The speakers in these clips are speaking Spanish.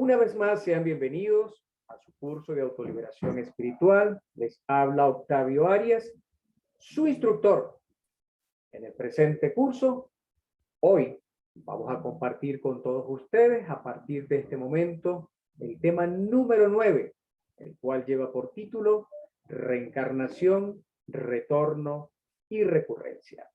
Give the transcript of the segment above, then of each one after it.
Una vez más, sean bienvenidos a su curso de autoliberación espiritual. Les habla Octavio Arias, su instructor. En el presente curso, hoy vamos a compartir con todos ustedes, a partir de este momento, el tema número 9, el cual lleva por título Reencarnación, Retorno y Recurrencia.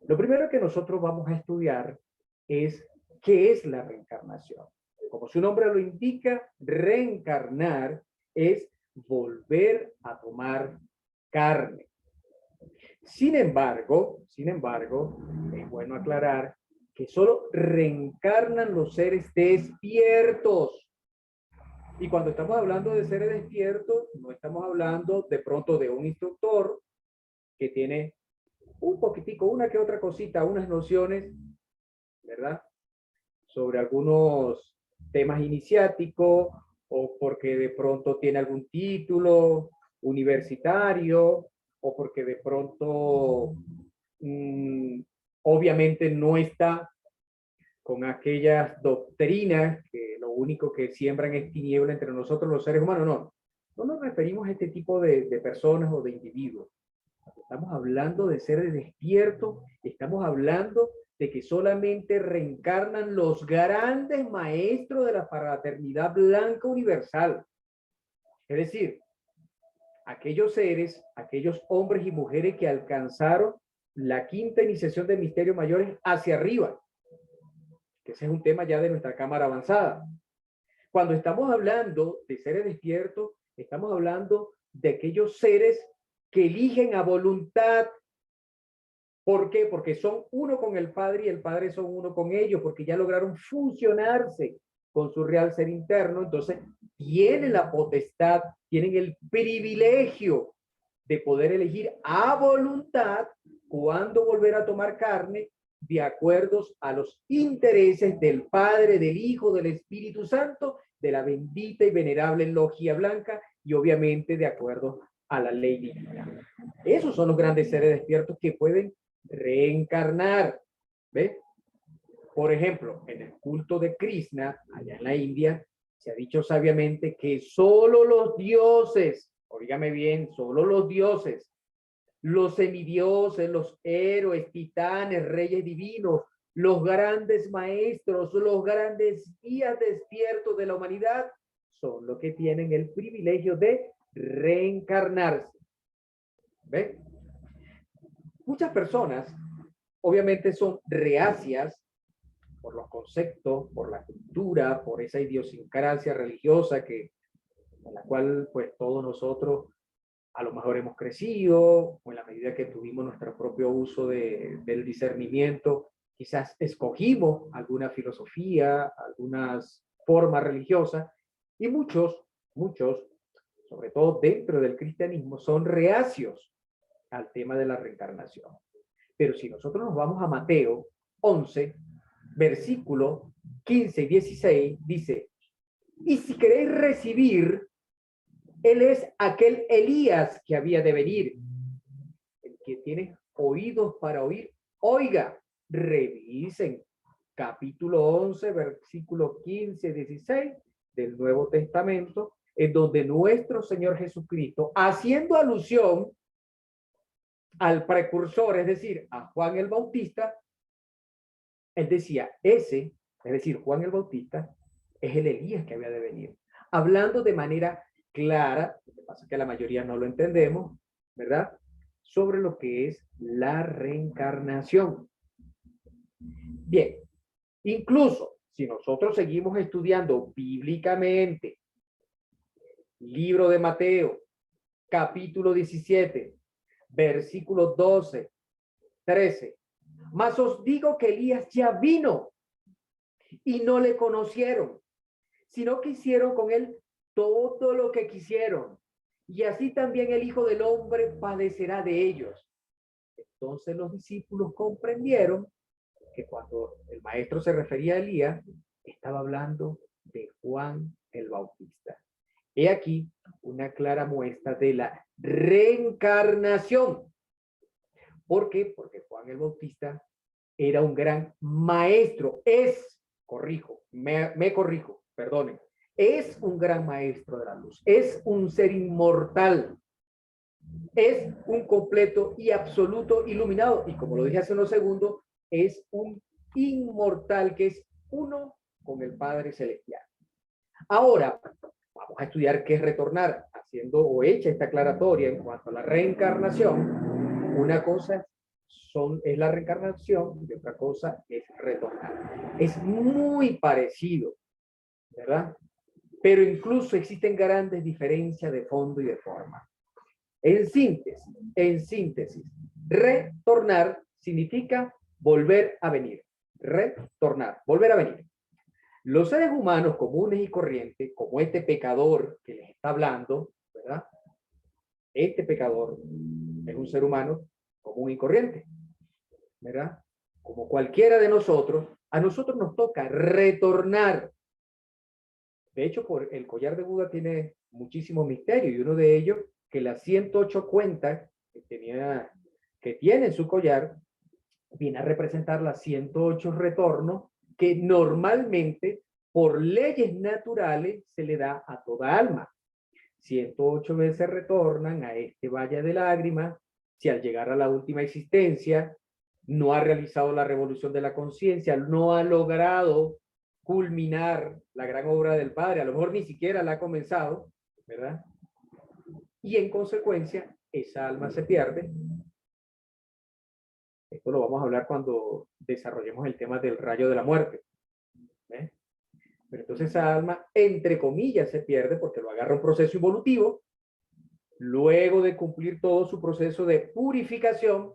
Lo primero que nosotros vamos a estudiar es ¿qué es la reencarnación? Como su nombre lo indica, reencarnar es volver a tomar carne. Sin embargo, es bueno aclarar que solo reencarnan los seres despiertos. Y cuando estamos hablando de seres despiertos, no estamos hablando de pronto de un instructor que tiene un poquitico, una que otra cosita, unas nociones, ¿verdad? Sobre algunos temas iniciáticos o porque de pronto tiene algún título universitario o porque de pronto obviamente no está con aquellas doctrinas que lo único que siembran es tiniebla entre nosotros los seres humanos. No nos referimos a este tipo de personas o de individuos. Estamos hablando de seres despiertos, estamos hablando de que solamente reencarnan los grandes maestros de la fraternidad blanca universal. Es decir, aquellos seres, aquellos hombres y mujeres que alcanzaron la quinta iniciación de misterios mayores hacia arriba. Ese es un tema ya de nuestra cámara avanzada. Cuando estamos hablando de seres despiertos, estamos hablando de aquellos seres que eligen a voluntad. ¿Por qué? Porque son uno con el Padre y el Padre son uno con ellos, porque ya lograron fusionarse con su real ser interno. Entonces, tienen la potestad, tienen el privilegio de poder elegir a voluntad cuándo volver a tomar carne de acuerdo a los intereses del Padre, del Hijo, del Espíritu Santo, de la bendita y venerable logia blanca y obviamente de acuerdo a la ley divina. Esos son los grandes seres despiertos que pueden reencarnar. ¿Ve? Por ejemplo, en el culto de Krishna, allá en la India, se ha dicho sabiamente que solo los dioses, óigame bien, solo los dioses, los semidioses, los héroes, titanes, reyes divinos, los grandes maestros, los grandes guías despiertos de la humanidad, son los que tienen el privilegio de reencarnarse. ¿Ve? Muchas personas, obviamente, son reacias por los conceptos, por la cultura, por esa idiosincrasia religiosa en la cual pues todos nosotros a lo mejor hemos crecido, o en la medida que tuvimos nuestro propio uso del discernimiento, quizás escogimos alguna filosofía, algunas formas religiosas, y muchos, sobre todo dentro del cristianismo, son reacios al tema de la reencarnación. Pero si nosotros nos vamos a Mateo 11, versículo 15 y 16, dice, y si queréis recibir, él es aquel Elías que había de venir. El que tiene oídos para oír, oiga, revisen capítulo 11, versículo 15 y 16 del Nuevo Testamento, en donde nuestro Señor Jesucristo, haciendo alusión al precursor, es decir, a Juan el Bautista, él decía, ese, es decir, Juan el Bautista, es el Elías que había de venir. Hablando de manera clara, lo que pasa es que la mayoría no lo entendemos, ¿verdad? Sobre lo que es la reencarnación. Bien, incluso si nosotros seguimos estudiando bíblicamente, libro de Mateo, capítulo 17, versículos 12, 13, mas os digo que Elías ya vino y no le conocieron, sino que hicieron con él todo lo que quisieron. Y así también el Hijo del Hombre padecerá de ellos. Entonces los discípulos comprendieron que cuando el maestro se refería a Elías, estaba hablando de Juan el Bautista. He aquí una clara muestra de la reencarnación. ¿Por qué? Porque Juan el Bautista era un gran maestro. Me corrijo, perdonen. Es un gran maestro de la luz, es un ser inmortal, es un completo y absoluto iluminado. Y como lo dije hace unos segundos, es un inmortal que es uno con el Padre Celestial. Ahora, vamos a estudiar qué es retornar, haciendo o hecha esta aclaratoria en cuanto a la reencarnación. Una cosa es la reencarnación y otra cosa es retornar. Es muy parecido, ¿verdad? Pero incluso existen grandes diferencias de fondo y de forma. En síntesis, retornar significa volver a venir. Retornar, volver a venir. Los seres humanos comunes y corrientes, como este pecador que les está hablando, ¿verdad? Este pecador es un ser humano común y corriente, ¿verdad? Como cualquiera de nosotros, a nosotros nos toca retornar. De hecho, por el collar de Buda tiene muchísimo misterio y uno de ellos, que las 108 cuentas que tiene en su collar, viene a representar las 108 retornos que normalmente por leyes naturales se le da a toda alma. 108 veces retornan a este valle de lágrimas, si al llegar a la última existencia no ha realizado la revolución de la conciencia, no ha logrado culminar la gran obra del Padre, a lo mejor ni siquiera la ha comenzado, ¿verdad? Y en consecuencia, esa alma se pierde. Esto lo vamos a hablar cuando desarrollemos el tema del rayo de la muerte. ¿Eh? Pero entonces esa alma, entre comillas, se pierde porque lo agarra un proceso evolutivo. Luego de cumplir todo su proceso de purificación,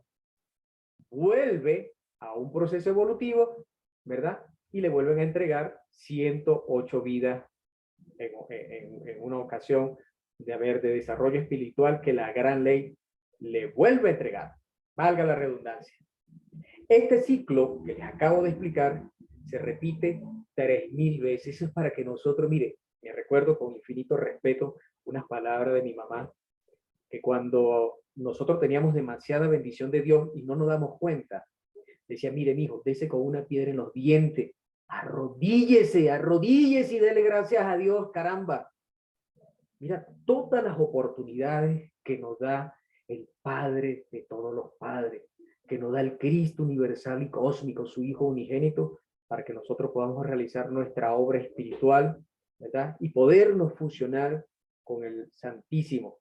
vuelve a un proceso evolutivo, ¿verdad? Y le vuelven a entregar 108 vidas en una ocasión de desarrollo espiritual que la gran ley le vuelve a entregar. Valga la redundancia. Este ciclo que les acabo de explicar se repite 3000 veces. Eso es para que nosotros, mire, me recuerdo con infinito respeto unas palabras de mi mamá, que cuando nosotros teníamos demasiada bendición de Dios y no nos damos cuenta, decía, mire, mijo, dese con una piedra en los dientes, arrodíllese, arrodíllese y dele gracias a Dios, caramba. Mira, todas las oportunidades que nos da el Padre de todos los padres, que nos da el Cristo universal y cósmico, su Hijo unigénito, para que nosotros podamos realizar nuestra obra espiritual, ¿verdad? Y podernos fusionar con el Santísimo.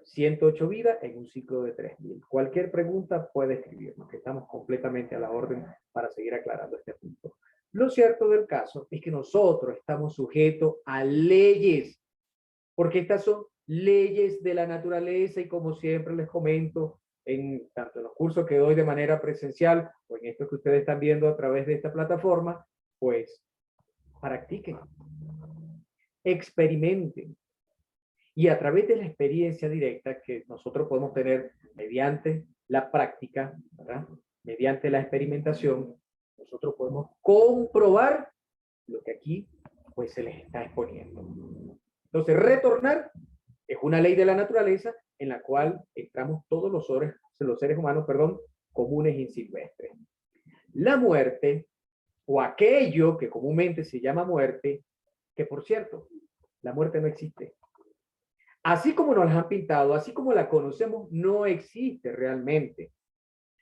108 vidas en un ciclo de 3000. Cualquier pregunta puede escribirnos, que estamos completamente a la orden para seguir aclarando este punto. Lo cierto del caso es que nosotros estamos sujetos a leyes, porque estas son leyes de la naturaleza y como siempre les comento, tanto en los cursos que doy de manera presencial o en esto que ustedes están viendo a través de esta plataforma, pues practiquen, experimenten. Y a través de la experiencia directa que nosotros podemos tener mediante la práctica, ¿verdad? Mediante la experimentación, nosotros podemos comprobar lo que aquí pues se les está exponiendo. Entonces, retornar es una ley de la naturaleza en la cual entramos todos los seres humanos, comunes y silvestres. La muerte, o aquello que comúnmente se llama muerte, que por cierto, la muerte no existe. Así como nos la han pintado, así como la conocemos, no existe realmente.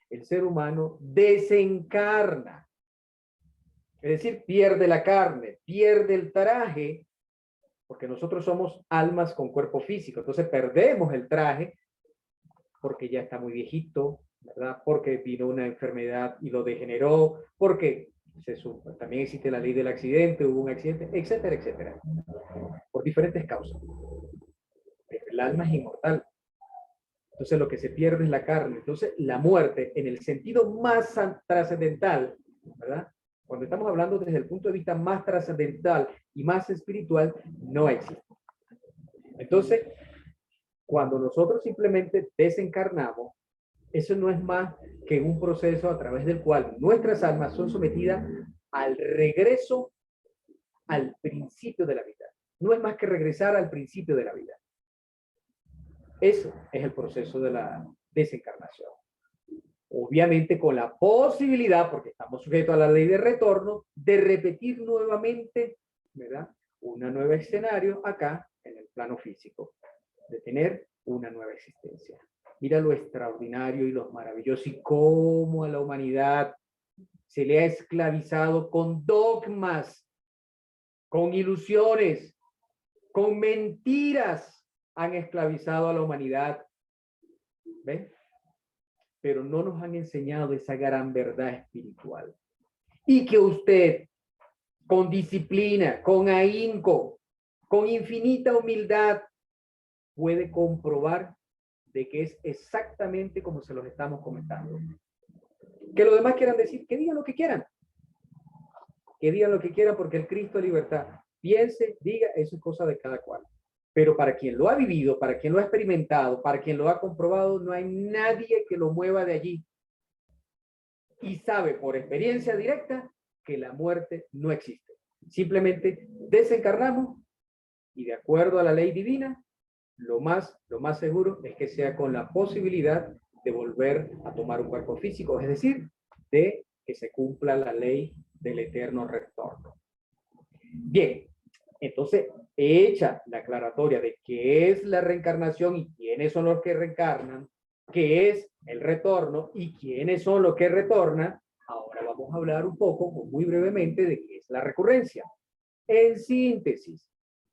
El ser humano desencarna. Es decir, pierde la carne, pierde el traje, porque nosotros somos almas con cuerpo físico. Entonces perdemos el traje porque ya está muy viejito, ¿verdad? Porque vino una enfermedad y lo degeneró, porque también existe la ley del accidente, hubo un accidente, etcétera, etcétera. Por diferentes causas. Pero el alma es inmortal. Entonces lo que se pierde es la carne. Entonces la muerte, en el sentido más trascendental, ¿verdad? Cuando estamos hablando desde el punto de vista más trascendental y más espiritual, no existe. Entonces, cuando nosotros simplemente desencarnamos, eso no es más que un proceso a través del cual nuestras almas son sometidas al regreso al principio de la vida. No es más que regresar al principio de la vida. Eso es el proceso de la desencarnación. Obviamente con la posibilidad, porque estamos sujetos a la ley de retorno, de repetir nuevamente, ¿verdad? un nuevo escenario acá en el plano físico, de tener una nueva existencia. Mira lo extraordinario y lo maravilloso y cómo a la humanidad se le ha esclavizado con dogmas, con ilusiones, con mentiras. Han esclavizado a la humanidad. ¿Ven? Pero no nos han enseñado esa gran verdad espiritual. Y que usted, con disciplina, con ahínco, con infinita humildad, puede comprobar de que es exactamente como se los estamos comentando. Que los demás quieran decir, que digan lo que quieran. Que digan lo que quieran, porque el Cristo es libertad. Piense, diga, eso es cosa de cada cual. Pero para quien lo ha vivido, para quien lo ha experimentado, para quien lo ha comprobado, no hay nadie que lo mueva de allí. Y sabe por experiencia directa que la muerte no existe. Simplemente desencarnamos y de acuerdo a la ley divina, lo más seguro es que sea con la posibilidad de volver a tomar un cuerpo físico, es decir, de que se cumpla la ley del eterno retorno. Bien, entonces, hecha la aclaratoria de qué es la reencarnación y quiénes son los que reencarnan, qué es el retorno y quiénes son los que retornan, ahora vamos a hablar un poco, muy brevemente, de qué es la recurrencia. En síntesis,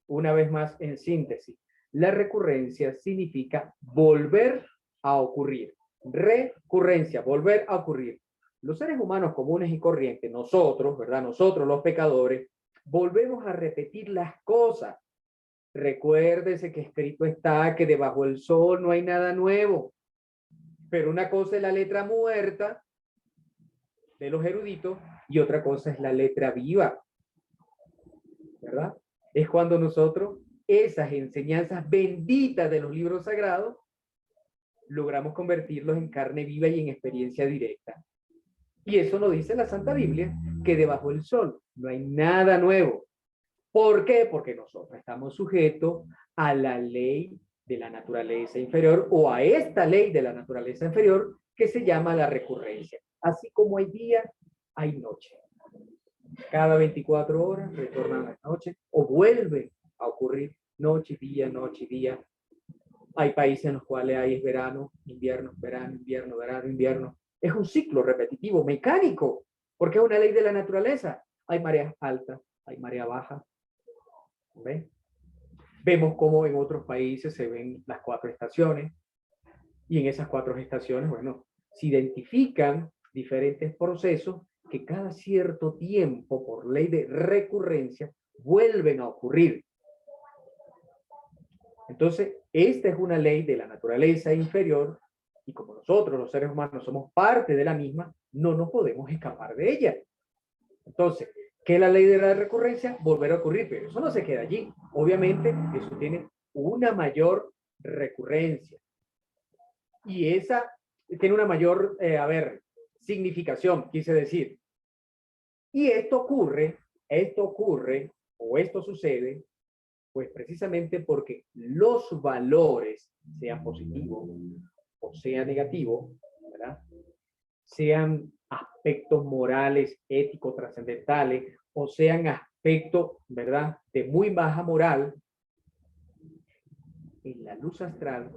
una vez más en síntesis, la recurrencia significa volver a ocurrir. Recurrencia, volver a ocurrir. Los seres humanos comunes y corrientes, nosotros, ¿verdad? Nosotros los pecadores, volvemos a repetir las cosas. Recuérdese que escrito está que debajo del sol no hay nada nuevo. Pero una cosa es la letra muerta de los eruditos y otra cosa es la letra viva. ¿Verdad? Es cuando nosotros esas enseñanzas benditas de los libros sagrados logramos convertirlos en carne viva y en experiencia directa. Y eso nos dice la Santa Biblia, que debajo del sol no hay nada nuevo. ¿Por qué? Porque nosotros estamos sujetos a la ley de la naturaleza inferior o a esta ley de la naturaleza inferior que se llama la recurrencia. Así como hay día, hay noche. Cada 24 horas retornan las noches o vuelve a ocurrir noche, día, noche, día. Hay países en los cuales hay verano, invierno, verano, invierno, verano, invierno. Es un ciclo repetitivo, mecánico, porque es una ley de la naturaleza. Hay mareas altas, hay marea baja. ¿Ven? Vemos cómo en otros países se ven las 4 estaciones y en esas 4 estaciones, bueno, se identifican diferentes procesos que cada cierto tiempo, por ley de recurrencia, vuelven a ocurrir. Entonces, esta es una ley de la naturaleza inferior y como nosotros, los seres humanos, somos parte de la misma, no nos podemos escapar de ella. Entonces, ¿qué es la ley de la recurrencia? Volver a ocurrir, pero eso no se queda allí. Obviamente, eso tiene una mayor recurrencia. Y esa tiene una mayor, significación, quise decir. Y esto ocurre, o esto sucede, pues precisamente porque los valores, sean positivos o sean negativos, ¿verdad? Sean aspectos morales, éticos, trascendentales, o sean aspectos, ¿verdad?, de muy baja moral, en la luz astral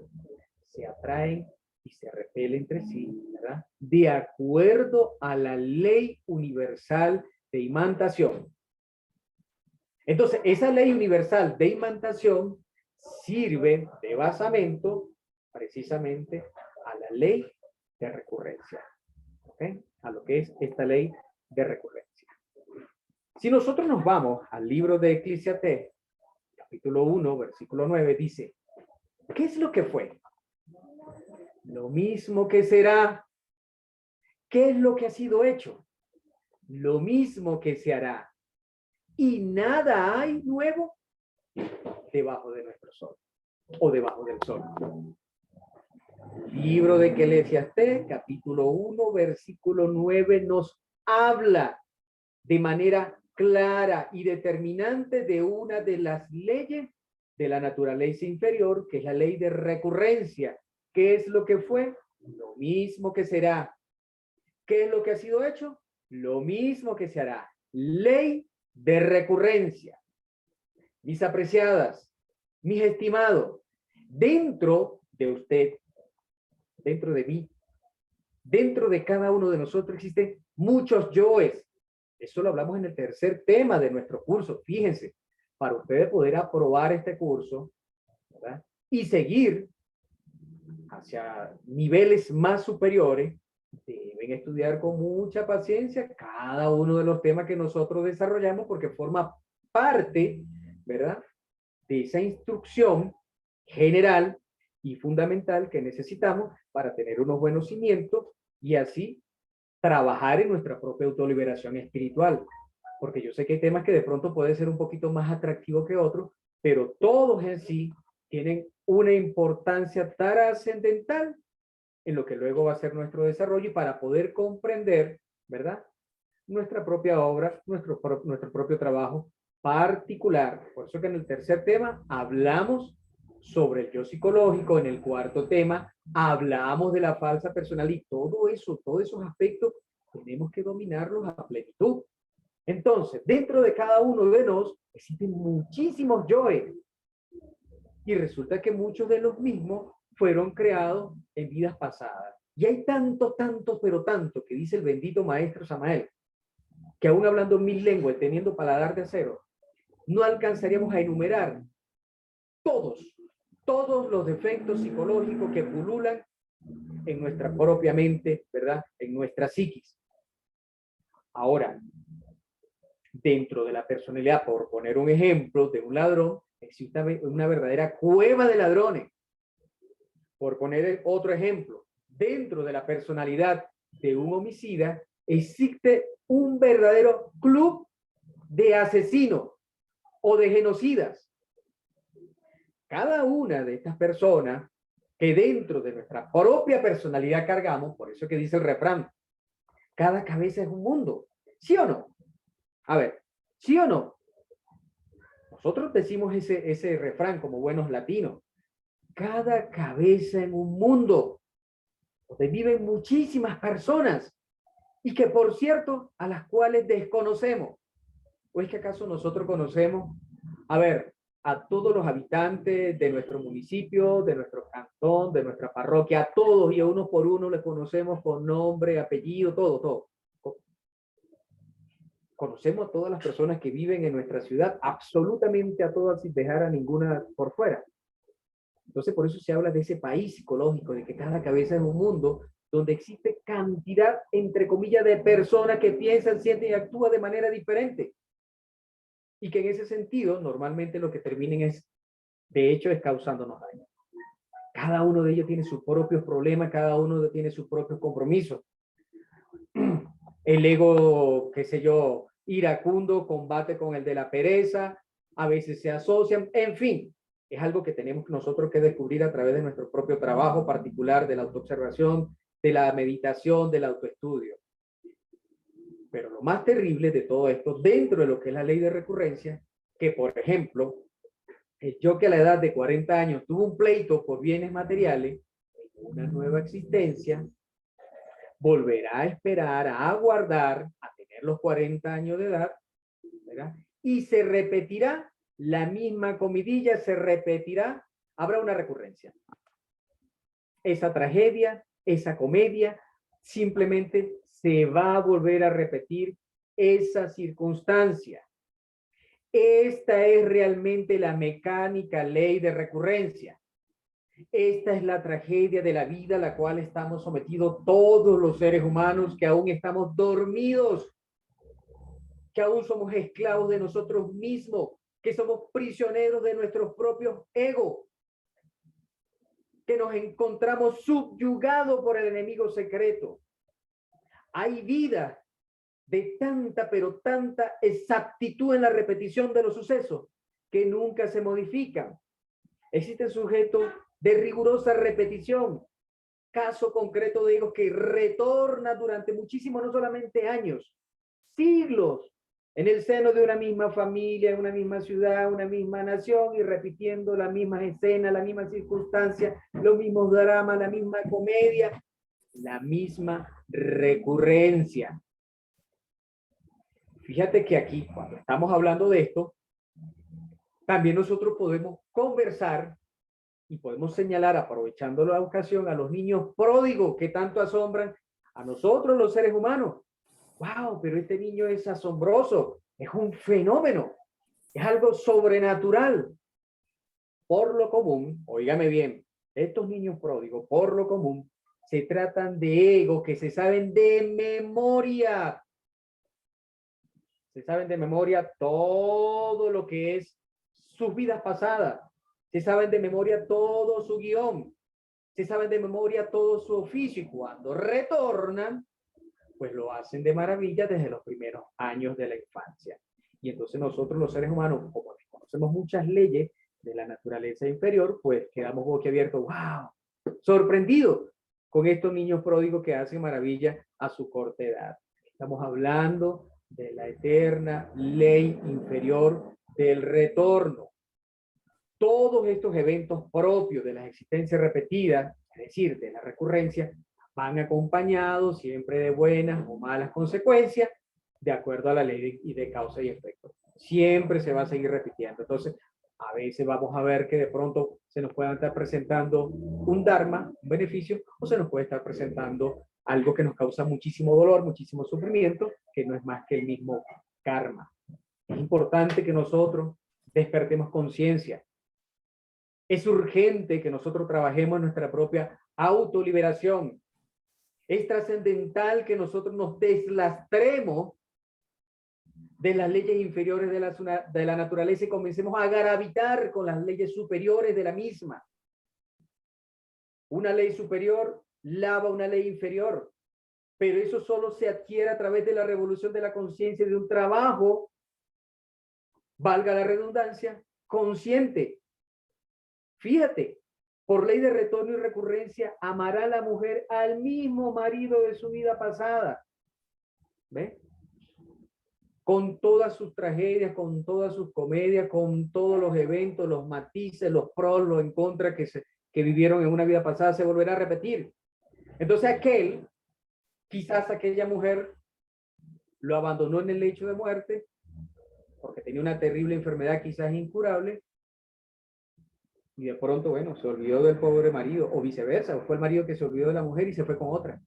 se atraen y se repelen entre sí, ¿verdad?, de acuerdo a la ley universal de imantación. Entonces, esa ley universal de imantación sirve de basamento precisamente a la ley de recurrencia. ¿Okay? A lo que es esta ley de recurrencia. Si nosotros nos vamos al libro de Eclesiastés, capítulo 1, versículo 9, dice, ¿qué es lo que fue? Lo mismo que será. ¿Qué es lo que ha sido hecho? Lo mismo que se hará. Y nada hay nuevo debajo de nuestro sol o debajo del sol. Libro de Eclesiastés, capítulo 1, versículo 9, nos habla de manera clara y determinante de una de las leyes de la naturaleza inferior, que es la ley de recurrencia. ¿Qué es lo que fue? Lo mismo que será. ¿Qué es lo que ha sido hecho? Lo mismo que se hará. Ley de recurrencia. mis apreciadas, mis estimados, dentro de usted, dentro de mí, dentro de cada uno de nosotros existen muchos yoes. Eso lo hablamos en el tercer tema de nuestro curso. Fíjense, para ustedes poder aprobar este curso, ¿verdad?, y seguir hacia niveles más superiores, deben estudiar con mucha paciencia cada uno de los temas que nosotros desarrollamos, porque forma parte, ¿verdad?, de esa instrucción general y fundamental que necesitamos para tener unos buenos cimientos y así trabajar en nuestra propia autoliberación espiritual. Porque yo sé que hay temas que de pronto pueden ser un poquito más atractivos que otros, pero todos en sí tienen una importancia trascendental en lo que luego va a ser nuestro desarrollo y para poder comprender, ¿verdad?, nuestra propia obra, nuestro propio trabajo particular. Por eso que en el tercer tema hablamos sobre el yo psicológico, en el cuarto tema hablamos de la falsa personalidad y todo eso, todos esos aspectos tenemos que dominarlos a plenitud. Entonces, dentro de cada uno de nosotros existen muchísimos yoes y resulta que muchos de los mismos fueron creados en vidas pasadas. Y hay tantos, tantos, pero tantos, que dice el bendito maestro Samael, que aún hablando 1000 lenguas, teniendo paladar de acero, no alcanzaríamos a enumerar todos, todos los defectos psicológicos que pululan en nuestra propia mente, ¿verdad?, en nuestra psiquis. Ahora, dentro de la personalidad, por poner un ejemplo de un ladrón, existe una verdadera cueva de ladrones. Por poner otro ejemplo, dentro de la personalidad de un homicida, existe un verdadero club de asesinos o de genocidas. Cada una de estas personas que dentro de nuestra propia personalidad cargamos, por eso que dice el refrán, cada cabeza es un mundo. ¿Sí o no? A ver, ¿sí o no? Nosotros decimos ese refrán como buenos latinos. Cada cabeza en un mundo donde viven muchísimas personas y que, por cierto, a las cuales desconocemos. ¿O es que acaso nosotros conocemos, a ver, a todos los habitantes de nuestro municipio, de nuestro cantón, de nuestra parroquia, a todos y a uno por uno les conocemos con nombre, apellido, todo? Conocemos a todas las personas que viven en nuestra ciudad, absolutamente a todas sin dejar a ninguna por fuera. Entonces, por eso se habla de ese país psicológico, de que cada cabeza es un mundo donde existe cantidad, entre comillas, de personas que piensan, sienten y actúan de manera diferente. Y que en ese sentido, normalmente lo que terminen es, de hecho, es causándonos daño. Cada uno de ellos tiene sus propios problemas, cada uno tiene sus propios compromisos. El ego, qué sé yo, iracundo, combate con el de la pereza, a veces se asocian, en fin. Es algo que tenemos nosotros que descubrir a través de nuestro propio trabajo particular, de la autoobservación, de la meditación, del autoestudio. Pero lo más terrible de todo esto, dentro de lo que es la ley de recurrencia, que por ejemplo, yo que a la edad de 40 años tuve un pleito por bienes materiales, en una nueva existencia, volverá a esperar, a aguardar, a tener los 40 años de edad, ¿verdad? Y se repetirá la misma comidilla, se repetirá, habrá una recurrencia. Esa tragedia, esa comedia, simplemente se va a volver a repetir esa circunstancia. Esta es realmente la mecánica ley de recurrencia. Esta es la tragedia de la vida a la cual estamos sometidos todos los seres humanos que aún estamos dormidos, que aún somos esclavos de nosotros mismos, que somos prisioneros de nuestros propios egos, que nos encontramos subyugados por el enemigo secreto. Hay vida de tanta, pero tanta exactitud en la repetición de los sucesos que nunca se modifican. Existen sujetos de rigurosa repetición, caso concreto de ellos que retorna durante muchísimos, no solamente años, siglos, en el seno de una misma familia, en una misma ciudad, una misma nación, y repitiendo las mismas escenas, la misma circunstancia, los mismos dramas, la misma comedia, la misma recurrencia. Fíjate que aquí, cuando estamos hablando de esto, También nosotros podemos conversar y podemos señalar, aprovechando la ocasión, a los niños pródigos que tanto asombran a nosotros los seres humanos. ¡Wow! Pero este niño es asombroso, es un fenómeno, es algo sobrenatural. Por lo común, óigame bien, estos niños pródigos, por lo común, se tratan de egos que se saben de memoria. Se saben de memoria todo lo que es sus vidas pasadas. Se saben de memoria todo su guión. Se saben de memoria todo su oficio. Y cuando retornan, pues lo hacen de maravilla desde los primeros años de la infancia. Y entonces nosotros los seres humanos, como conocemos muchas leyes de la naturaleza inferior, pues quedamos boquiabiertos, wow, sorprendidos con estos niños pródigos que hacen maravilla a su corta edad. Estamos hablando de la eterna ley inferior del retorno. Todos estos eventos propios de las existencias repetidas, es decir, de la recurrencia, van acompañados siempre de buenas o malas consecuencias, de acuerdo a la ley de causa y efecto. Siempre se va a seguir repitiendo. Entonces, a veces vamos a ver que de pronto se nos puede estar presentando un dharma, un beneficio, o se nos puede estar presentando algo que nos causa muchísimo dolor, muchísimo sufrimiento, que no es más que el mismo karma. Es importante que nosotros despertemos conciencia. Es urgente que nosotros trabajemos en nuestra propia autoliberación. Es trascendental que nosotros nos deslastremos de las leyes inferiores de la naturaleza y comencemos a gravitar con las leyes superiores de la misma. Una ley superior lava una ley inferior, pero eso solo se adquiere a través de la revolución de la conciencia, de un trabajo, valga la redundancia, consciente. Fíjate, por ley de retorno y recurrencia, amará la mujer al mismo marido de su vida pasada. ¿Ve? Con todas sus tragedias, con todas sus comedias, con todos los eventos, los matices, los pros, los en contra que vivieron en una vida pasada, se volverá a repetir. Entonces quizás aquella mujer lo abandonó en el lecho de muerte, porque tenía una terrible enfermedad quizás incurable, y de pronto, bueno, se olvidó del pobre marido, o viceversa, o fue el marido que se olvidó de la mujer y se fue con otra.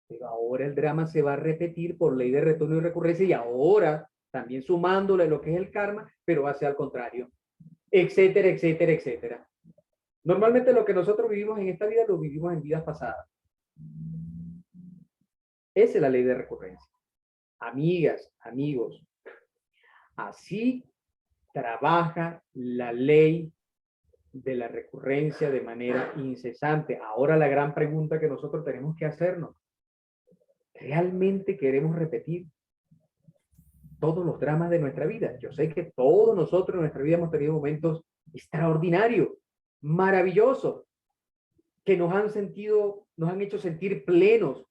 Pero ahora el drama se va a repetir por ley de retorno y recurrencia, y ahora también sumándole lo que es el karma, pero va a ser al contrario, etcétera, etcétera, etcétera. Normalmente lo que nosotros vivimos en esta vida lo vivimos en vidas pasadas. Esa es la ley de recurrencia. Amigas, amigos, así trabaja la ley de la recurrencia de manera incesante. Ahora la gran pregunta que nosotros tenemos que hacernos: ¿realmente queremos repetir todos los dramas de nuestra vida? Yo sé que todos nosotros en nuestra vida hemos tenido momentos extraordinarios, maravillosos, que nos han hecho sentir plenos,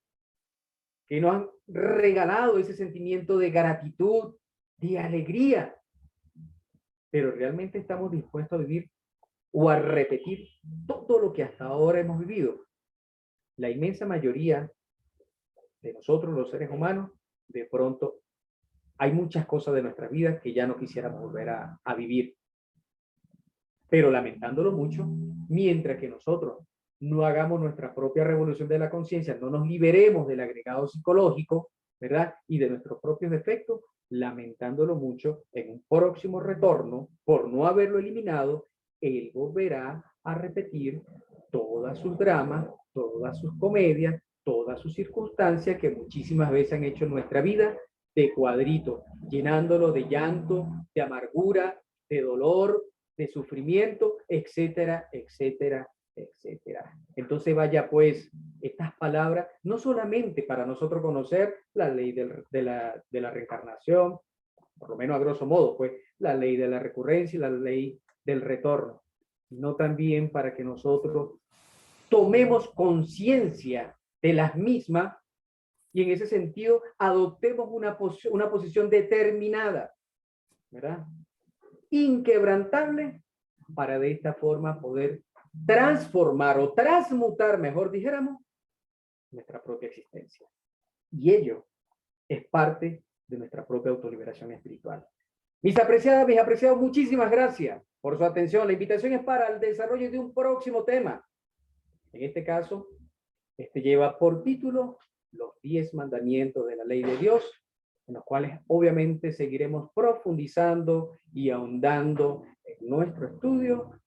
que nos han regalado ese sentimiento de gratitud, de alegría. Pero realmente estamos dispuestos a vivir o a repetir todo lo que hasta ahora hemos vivido. La inmensa mayoría de nosotros, los seres humanos, de pronto hay muchas cosas de nuestra vida que ya no quisiéramos volver a vivir. Pero lamentándolo mucho, mientras que nosotros no hagamos nuestra propia revolución de la conciencia, no nos liberemos del agregado psicológico, ¿verdad? Y de nuestros propios defectos, lamentándolo mucho, en un próximo retorno, por no haberlo eliminado, él volverá a repetir todas sus dramas, todas sus comedias, todas sus circunstancias que muchísimas veces han hecho nuestra vida de cuadrito, llenándolo de llanto, de amargura, de dolor, de sufrimiento, etcétera, etcétera, etcétera. Entonces vaya pues estas palabras, no solamente para nosotros conocer la ley de la reencarnación, por lo menos a grosso modo, pues la ley de la recurrencia y la ley del retorno, sino también para que nosotros tomemos conciencia de las mismas y en ese sentido adoptemos una posición determinada, ¿verdad? Inquebrantable, para de esta forma poder transformar o transmutar, mejor dijéramos, nuestra propia existencia. Y ello es parte de nuestra propia autoliberación espiritual. Mis apreciadas, mis apreciados, muchísimas gracias por su atención. La invitación es para el desarrollo de un próximo tema. En este caso, este lleva por título los 10 mandamientos de la ley de Dios, en los cuales obviamente seguiremos profundizando y ahondando en nuestro estudio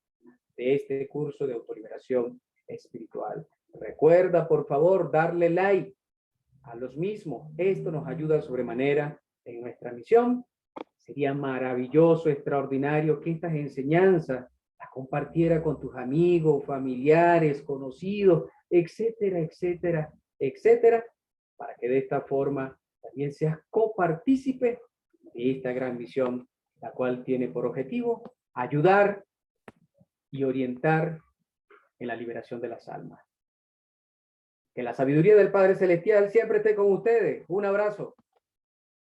de este curso de autoliberación espiritual. Recuerda, por favor, darle like a los mismos. Esto nos ayuda sobremanera en nuestra misión. Sería maravilloso, extraordinario que estas enseñanzas las compartiera con tus amigos, familiares, conocidos, etcétera, etcétera, etcétera, para que de esta forma también seas copartícipe de esta gran misión, la cual tiene por objetivo ayudar y orientar en la liberación de las almas. Que la sabiduría del Padre Celestial siempre esté con ustedes. Un abrazo.